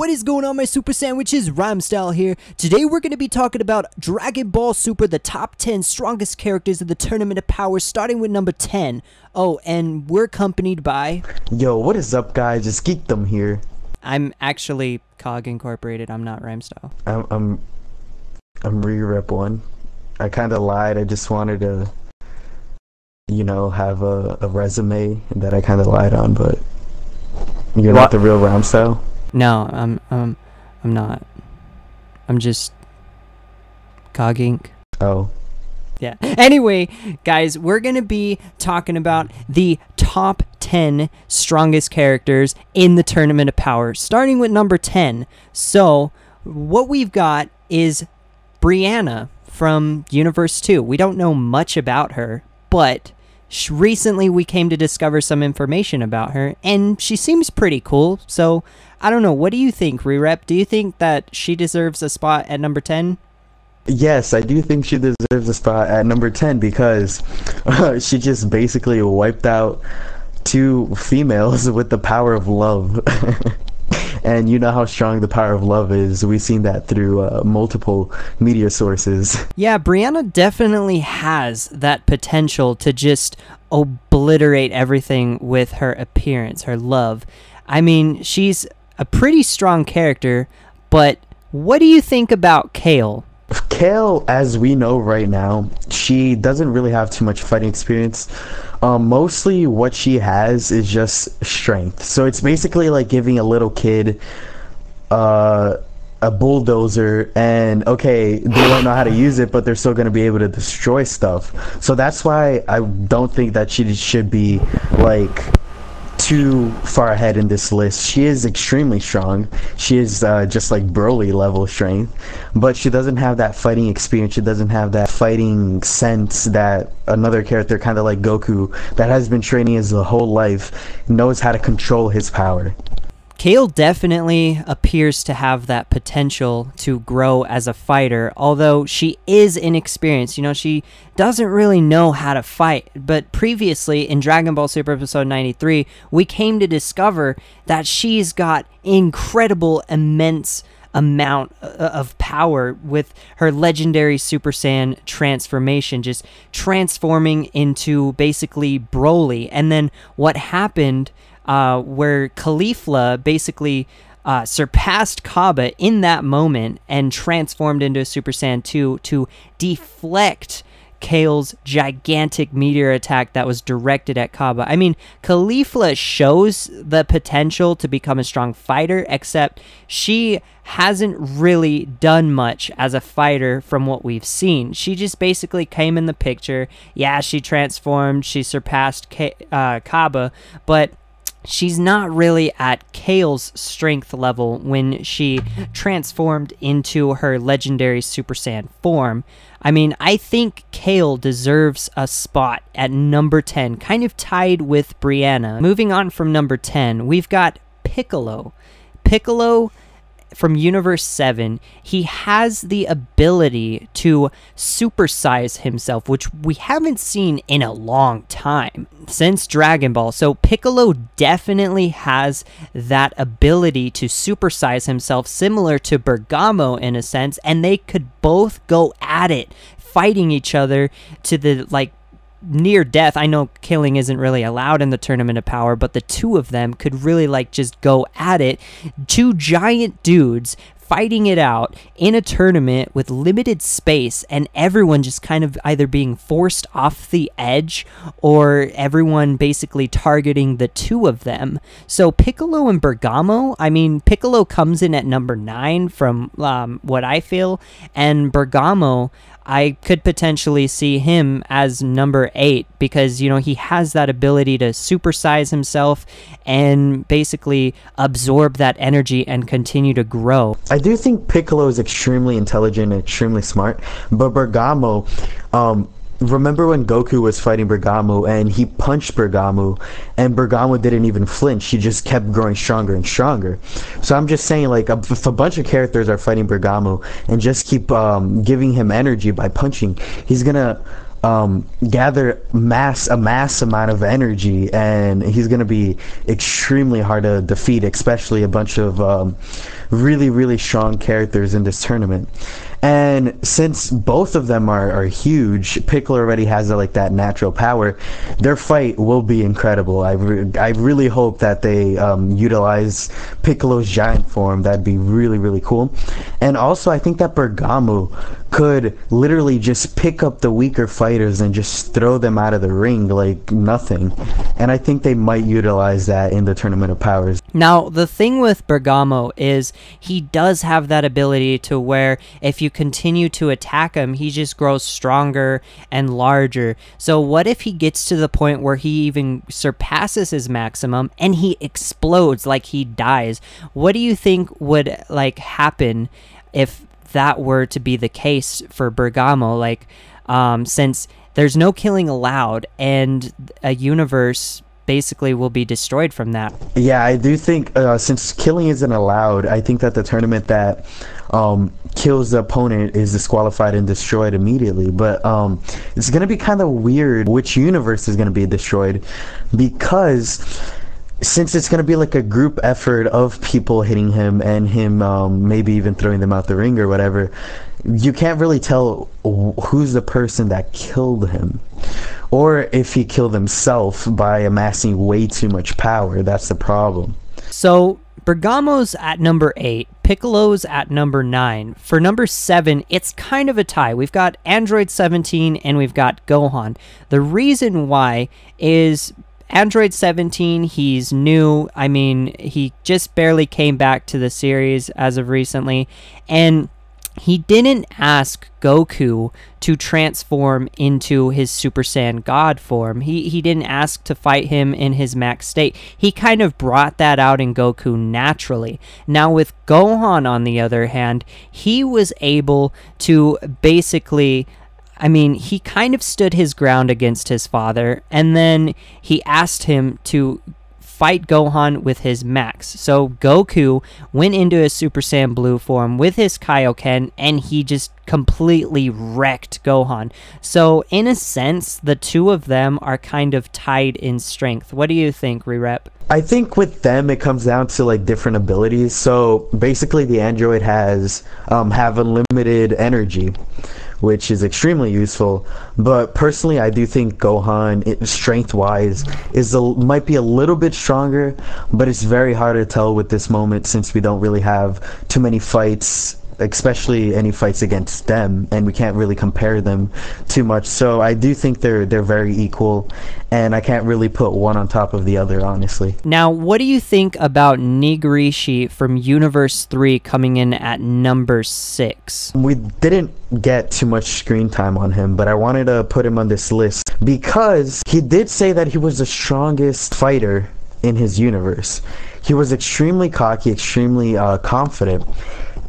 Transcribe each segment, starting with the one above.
What is going on, my Super Sandwiches? Rhymestyle here. Today we're going to be talking about Dragon Ball Super, the top 10 strongest characters of the Tournament of Power, starting with number 10. Oh, and we're accompanied by... Yo, what is up, guys? It's Geekdom here. I'm actually Cog Incorporated. I'm not Rhymestyle. I'm Re-Rep1. I kind of lied. I just wanted to, you know, have a resume that I kind of lied on, but you're not the real Rhymestyle? No, I'm not. I'm just Cog Inc. Oh. Yeah. Anyway, guys, we're going to be talking about the top 10 strongest characters in the Tournament of Power, starting with number 10. So, what we've got is Brianna from Universe 2. We don't know much about her, but recently we came to discover some information about her, and she seems pretty cool. So, I don't know. What do you think, Re-Rep? Do you think that she deserves a spot at number 10? Yes, I do think she deserves a spot at number 10 because she just basically wiped out two females with the power of love. And you know how strong the power of love is. We've seen that through multiple media sources. Yeah, Brianna definitely has that potential to just obliterate everything with her appearance, her love. I mean, she's a pretty strong character, but what do you think about Kale? Kale, as we know right now, she doesn't really have too much fighting experience. Mostly what she has is just strength. So it's basically like giving a little kid a bulldozer, and okay, they don't know how to use it, but they're still going to be able to destroy stuff. So that's why I don't think that she should be like too far ahead in this list. She is extremely strong. She is just like Broly level strength, but she doesn't have that fighting experience. She doesn't have that fighting sense that another character, kind of like Goku, that has been training his whole life, knows how to control his power. Kale definitely appears to have that potential to grow as a fighter, although she is inexperienced. You know, she doesn't really know how to fight. But previously, in Dragon Ball Super Episode 93, we came to discover that she's got incredible, immense amount of power with her legendary Super Saiyan transformation, just transforming into basically Broly. And then what happened... where Caulifla basically surpassed Kaba in that moment and transformed into a Super Saiyan 2 to deflect Kale's gigantic meteor attack that was directed at Kaba. I mean, Caulifla shows the potential to become a strong fighter, except she hasn't really done much as a fighter from what we've seen. She just basically came in the picture. Yeah, she transformed, she surpassed Kaba, but she's not really at Kale's strength level when she transformed into her legendary Super Saiyan form. I mean, I think Kale deserves a spot at number 10, kind of tied with Brianna. Moving on from number 10, we've got Piccolo. Piccolo from Universe 7, he has the ability to supersize himself, which we haven't seen in a long time, since Dragon Ball. So Piccolo definitely has that ability to supersize himself, similar to Bergamo in a sense, and they could both go at it, fighting each other to the, like, near death. I know killing isn't really allowed in the Tournament of Power, but the two of them could really like just go at it. Two giant dudes fighting it out in a tournament with limited space, and everyone just kind of either being forced off the edge or everyone basically targeting the two of them. So Piccolo and Bergamo, I mean, Piccolo comes in at number 9 from what I feel, and Bergamo, I could potentially see him as number 8 because, you know, he has that ability to supersize himself and basically absorb that energy and continue to grow. I do think Piccolo is extremely intelligent and extremely smart, but Bergamo, remember when Goku was fighting Bergamo and he punched Bergamo and Bergamo didn't even flinch, he just kept growing stronger and stronger. So I'm just saying, like, if a bunch of characters are fighting Bergamo and just keep giving him energy by punching, he's gonna gather a mass amount of energy, and he's going to be extremely hard to defeat, especially a bunch of really, really strong characters in this tournament. And since both of them are huge, Piccolo already has like that natural power. Their fight will be incredible. I really hope that they utilize Piccolo's giant form. That'd be really, really cool. And also, I think that Bergamo could literally just pick up the weaker fighters and just throw them out of the ring like nothing. And I think they might utilize that in the Tournament of Powers. Now, the thing with Bergamo is he does have that ability to where if you continue to attack him, he just grows stronger and larger. So what if he gets to the point where he even surpasses his maximum and he explodes, like he dies? What do you think would like happen if that were to be the case for Bergamo? Like, since there's no killing allowed and a universe basically will be destroyed from that. Yeah, I do think since killing isn't allowed, I think that the tournament that kills the opponent is disqualified and destroyed immediately. But it's going to be kind of weird which universe is going to be destroyed, because since it's going to be like a group effort of people hitting him and him maybe even throwing them out the ring or whatever, you can't really tell who's the person that killed him, or if he killed himself by amassing way too much power. That's the problem. So Bergamo's at number 8, Piccolo's at number 9. For number 7, it's kind of a tie. We've got Android 17 and we've got Gohan. The reason why is Android 17, he's new. I mean, he just barely came back to the series as of recently, and he didn't ask Goku to transform into his Super Saiyan God form. He didn't ask to fight him in his max state. He kind of brought that out in Goku naturally. Now with Gohan, on the other hand, he was able to basically, I mean, he kind of stood his ground against his father, and then he asked him to fight Gohan with his max. So Goku went into his Super Saiyan Blue form with his Kaioken, and he just completely wrecked Gohan. So in a sense, the two of them are kind of tied in strength. What do you think, Rerep? I think with them it comes down to like different abilities. So basically the android has have unlimited energy, which is extremely useful. But personally, I do think Gohan, strength-wise, might be a little bit stronger, but it's very hard to tell with this moment since we don't really have too many fights, especially any fights against them, and we can't really compare them too much. So I do think they're very equal, and I can't really put one on top of the other, honestly. Now, what do you think about Nigirishi from Universe 3 coming in at number 6? We didn't get too much screen time on him, but I wanted to put him on this list because he did say that he was the strongest fighter in his universe. He was extremely cocky, extremely confident.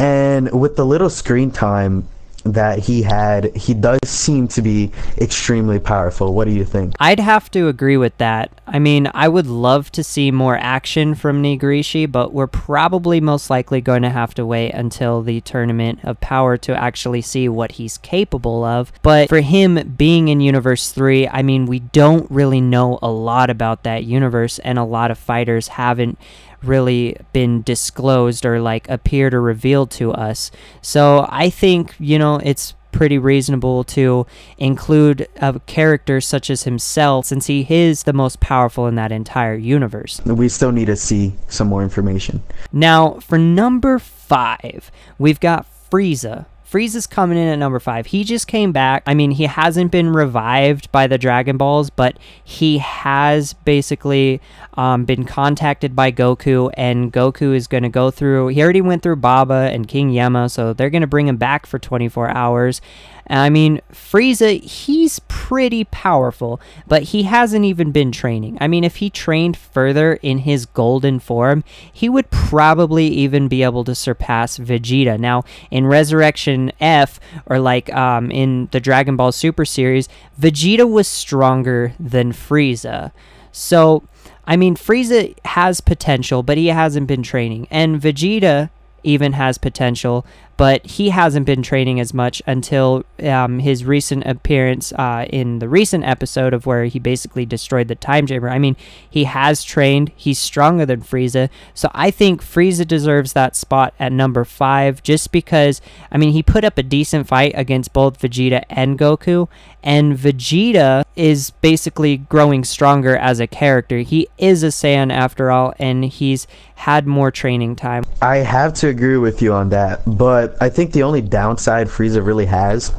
And with the little screen time that he had, he does seem to be extremely powerful. What do you think? I'd have to agree with that. I mean, I would love to see more action from Nigirishi, but we're probably most likely going to have to wait until the Tournament of Power to actually see what he's capable of. But for him being in Universe 3, I mean, we don't really know a lot about that universe, and a lot of fighters haven't really been disclosed or like appeared or revealed to us. So I think, you know, it's pretty reasonable to include a character such as himself, since he is the most powerful in that entire universe. We still need to see some more information. Now for number 5, we've got Frieza. Frieza's coming in at number 5. He just came back. I mean, he hasn't been revived by the Dragon Balls, but he has basically been contacted by Goku, and Goku is going to go through, he already went through Baba and King Yama, so they're going to bring him back for 24 hours. I mean, Frieza, he's pretty powerful, but he hasn't even been training. I mean, if he trained further in his golden form, he would probably even be able to surpass Vegeta. Now, in Resurrection F, or like in the Dragon Ball Super series, Vegeta was stronger than Frieza. So, I mean, Frieza has potential, but he hasn't been training. And Vegeta even has potential, but he hasn't been training as much until his recent appearance in the recent episode of where he basically destroyed the time chamber. I mean, he has trained. He's stronger than Frieza. So I think Frieza deserves that spot at number 5 just because, I mean, he put up a decent fight against both Vegeta and Goku. And Vegeta is basically growing stronger as a character. He is a Saiyan after all, and he's had more training time. I have to agree with you on that, but I think the only downside Frieza really has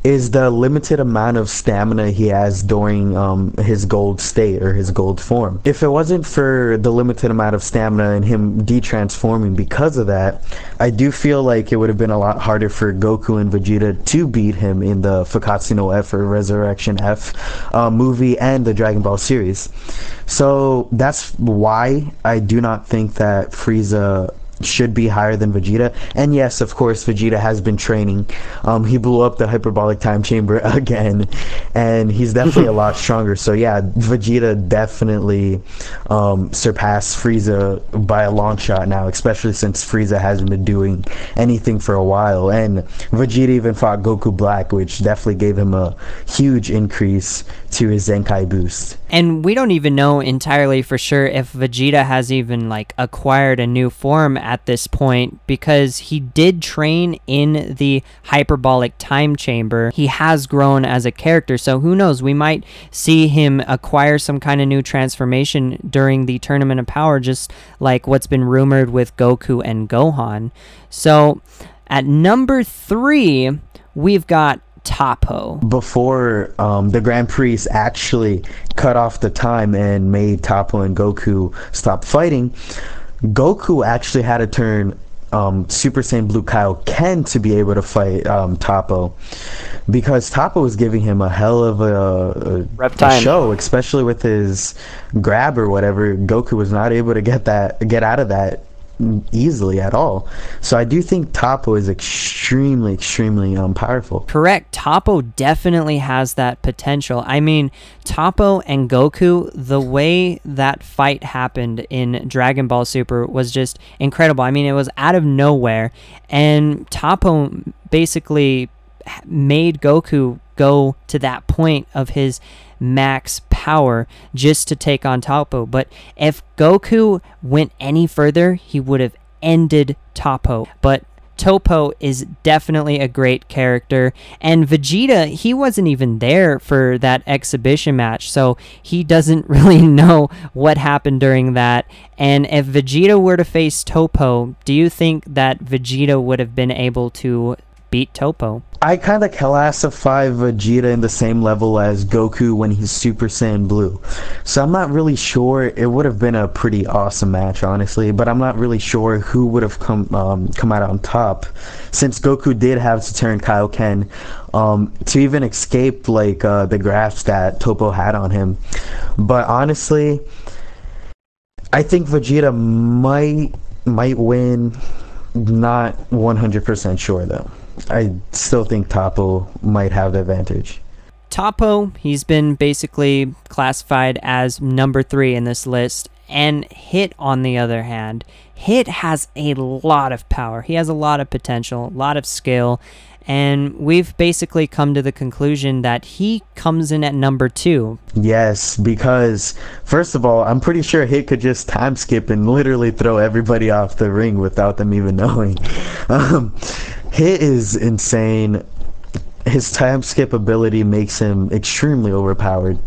is the limited amount of stamina he has during his gold state or his gold form. If it wasn't for the limited amount of stamina and him de-transforming because of that, I do feel like it would have been a lot harder for Goku and Vegeta to beat him in the Fukkatsu no F or Resurrection F movie and the Dragon Ball series. So that's why I do not think that Frieza should be higher than Vegeta. And yes, of course, Vegeta has been training. He blew up the hyperbolic time chamber again, and he's definitely a lot stronger. So yeah, Vegeta definitely surpassed Frieza by a long shot now, especially since Frieza hasn't been doing anything for a while. And Vegeta even fought Goku Black, which definitely gave him a huge increase to his Zenkai boost. And we don't even know entirely for sure if Vegeta has even like acquired a new form at this point, because he did train in the hyperbolic time chamber. He has grown as a character, so who knows, we might see him acquire some kind of new transformation during the Tournament of Power, just like what's been rumored with Goku and Gohan. So at number 3, we've got Toppo. Before the Grand Prix actually cut off the time and made Toppo and Goku stop fighting, Goku actually had to turn Super Saiyan Blue Kaioken to be able to fight Toppo, because Toppo was giving him a hell of a show, especially with his grab or whatever. Goku was not able to get out of that easily at all. So I do think Toppo is extremely powerful. Correct. Toppo definitely has that potential. I mean, Toppo and Goku, the way that fight happened in Dragon Ball Super was just incredible. I mean, it was out of nowhere, and Toppo basically made Goku go to that point of his max power just to take on Toppo. But if Goku went any further, he would have ended Toppo. But Toppo is definitely a great character, and Vegeta, he wasn't even there for that exhibition match, so he doesn't really know what happened during that. And if Vegeta were to face Toppo, do you think that Vegeta would have been able to beat Toppo? I kind of classify Vegeta in the same level as Goku when he's Super Saiyan Blue. So I'm not really sure. It would have been a pretty awesome match, honestly, but I'm not really sure who would have come out on top, since Goku did have to turn Kaioken to even escape like the grasp that Toppo had on him. But honestly, I think Vegeta might win. Not 100% sure though. I still think Toppo might have the advantage. Toppo, he's been basically classified as number 3 in this list. And Hit, on the other hand, Hit has a lot of power. He has a lot of potential, a lot of skill. And we've basically come to the conclusion that he comes in at number 2. Yes, because first of all, I'm pretty sure Hit could just time skip and literally throw everybody off the ring without them even knowing. Hit is insane. His time skip ability makes him extremely overpowered.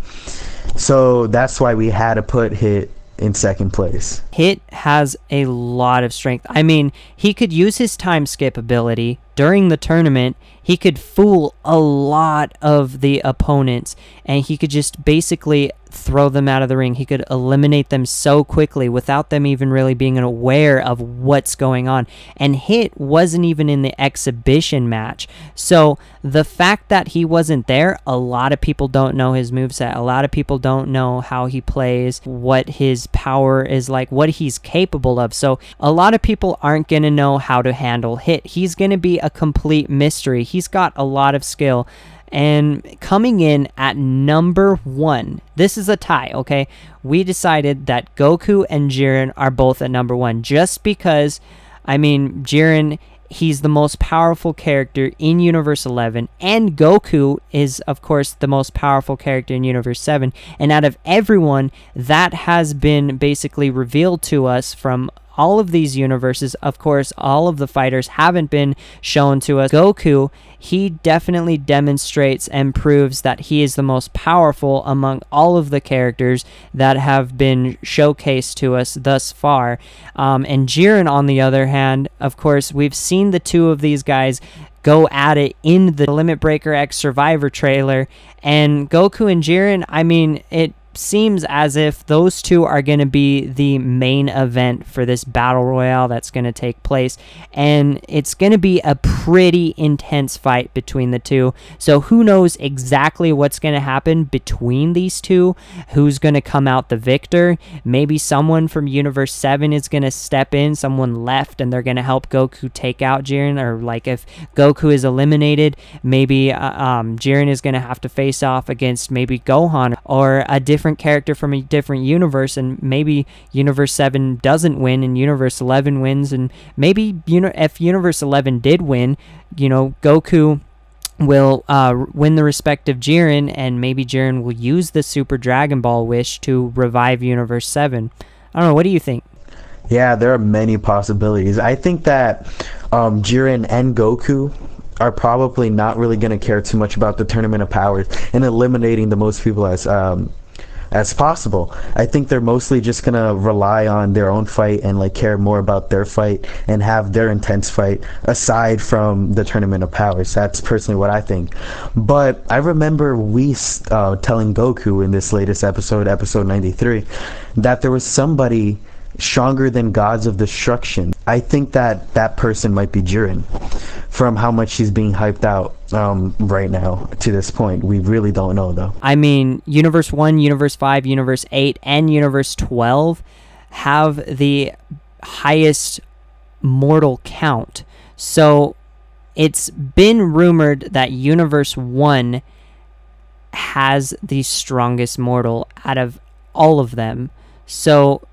So that's why we had to put Hit in second place. Hit has a lot of strength. I mean, he could use his time skip ability during the tournament. He could fool a lot of the opponents, and he could just basically throw them out of the ring. He could eliminate them so quickly without them even really being aware of what's going on. And Hit wasn't even in the exhibition match. So the fact that he wasn't there, a lot of people don't know his moveset. A lot of people don't know how he plays, what his power is like, what he's capable of. So a lot of people aren't going to know how to handle Hit. He's going to be a complete mystery. He's got a lot of skill. And coming in at number 1, this is a tie, okay? We decided that Goku and Jiren are both at number 1 just because I mean, Jiren, he's the most powerful character in Universe 11, and Goku is, of course, the most powerful character in Universe 7. And out of everyone that has been basically revealed to us from all of these universes, of course, all of the fighters haven't been shown to us. Goku, he definitely demonstrates and proves that he is the most powerful among all of the characters that have been showcased to us thus far. And Jiren, on the other hand, of course, we've seen the two of these guys go at it in the Limit Breaker X Survivor trailer, and Goku and Jiren, I mean, it seems as if those two are going to be the main event for this battle royale that's going to take place, and it's going to be a pretty intense fight between the two. So who knows exactly what's going to happen between these two, who's going to come out the victor. Maybe someone from Universe 7 is going to step in, someone left, and they're going to help Goku take out Jiren, or like if Goku is eliminated, maybe Jiren is going to have to face off against maybe Gohan or a different character from a different universe, and maybe Universe 7 doesn't win and Universe 11 wins, and maybe if Universe 11 did win, you know, Goku will win the respective Jiren, and maybe Jiren will use the Super Dragon Ball wish to revive Universe 7. I don't know, what do you think? Yeah, there are many possibilities. I think that Jiren and Goku are probably not really going to care too much about the Tournament of Powers and eliminating the most people as possible. I think they're mostly just gonna rely on their own fight and like care more about their fight and have their intense fight aside from the Tournament of Powers. That's personally what I think. But I remember telling Goku in this latest episode, episode 93, that there was somebody stronger than Gods of Destruction. I think that that person might be Jiren, from how much he's being hyped out right now to this point. We really don't know, though. I mean, Universe 1, Universe 5, Universe 8, and Universe 12 have the highest mortal count. So it's been rumored that Universe 1 has the strongest mortal out of all of them. So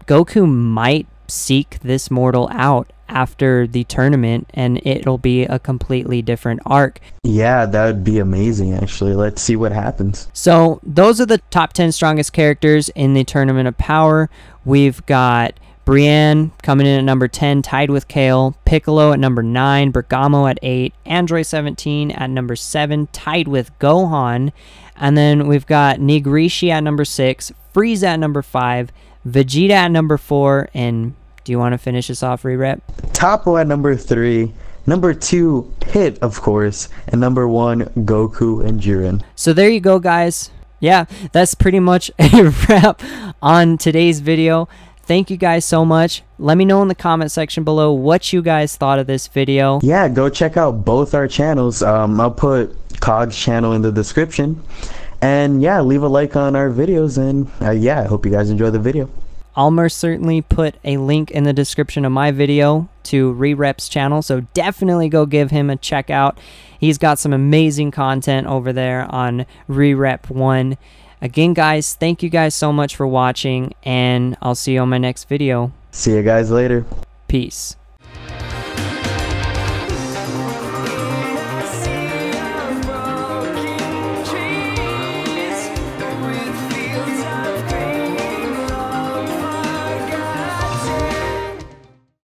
Goku might seek this mortal out after the tournament, and it'll be a completely different arc. Yeah, that would be amazing, actually. Let's see what happens. So those are the top 10 strongest characters in the Tournament of Power. We've got Brienne coming in at number 10, tied with Kale. Piccolo at number 9, Bergamo at 8, Android 17 at number 7, tied with Gohan. And then we've got Nigirishi at number 6, Frieza at number 5, Vegeta at number 4, and do you want to finish this off, Re-Rep? Toppo at number 3, number 2, Hit, of course, and number 1, Goku and Jiren. So there you go, guys. Yeah, that's pretty much a wrap on today's video. Thank you guys so much. Let me know in the comment section below what you guys thought of this video. Yeah, go check out both our channels. I'll put Cog's channel in the description. And yeah, leave a like on our videos, and yeah, I hope you guys enjoy the video. I'll most certainly put a link in the description of my video to Re-Rep's channel, so definitely go give him a check out. He's got some amazing content over there on Re-Rep 1. Again, guys, thank you guys so much for watching, and I'll see you on my next video. See you guys later. Peace.